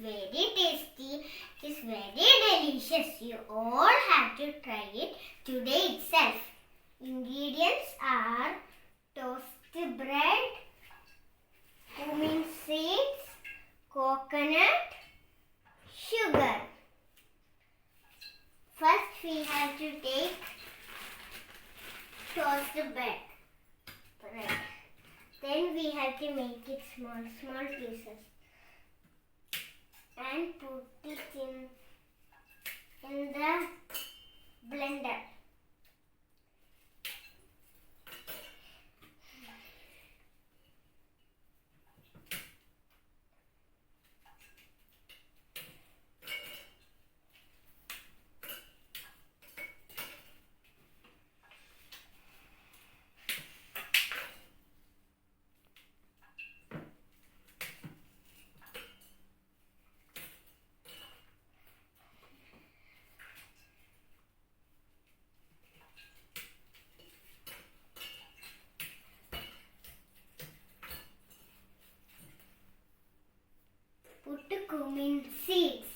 very tasty. It is very delicious. You all have to try it today itself. Ingredients are toast bread, cumin seeds, coconut, sugar. First we have to take toast bread. Then we have to make it small pieces and put it in the blender. Put cumin seeds.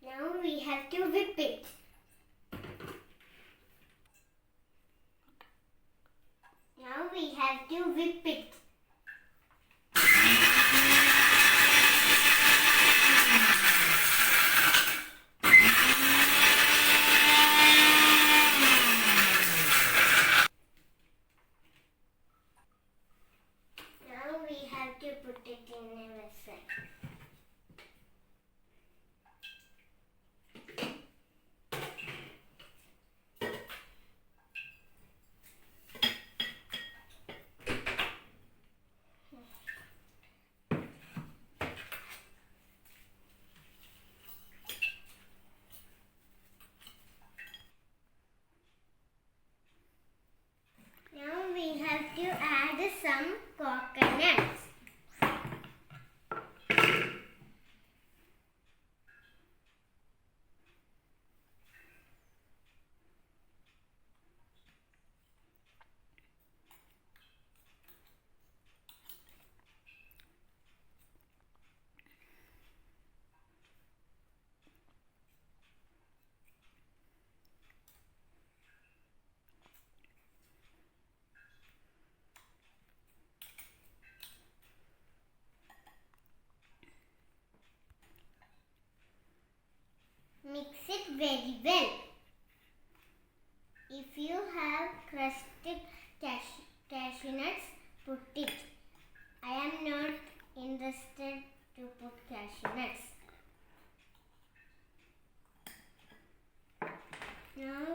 Now we have to whip it. Now we have to whip it. Now we have to put it in a vessel. Now we have to add some coconuts. Mix it very well. If you have crusted cashew nuts, put it. I am not interested to put cashew nuts. Now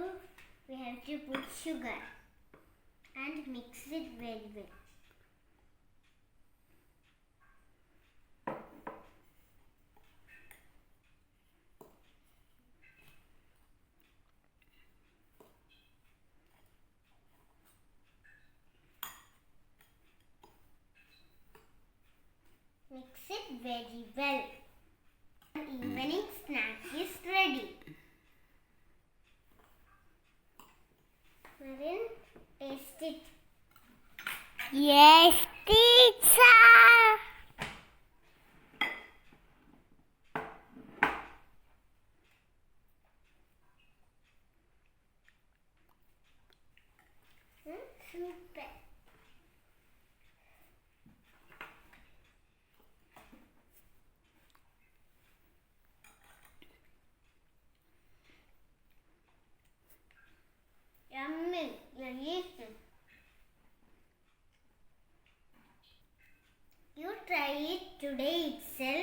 we have to put sugar and mix it very well. Mix it very well. Evening snack is ready. Marin, taste it. Yes, teacher. Super. Yummy, delicious. You try it today itself.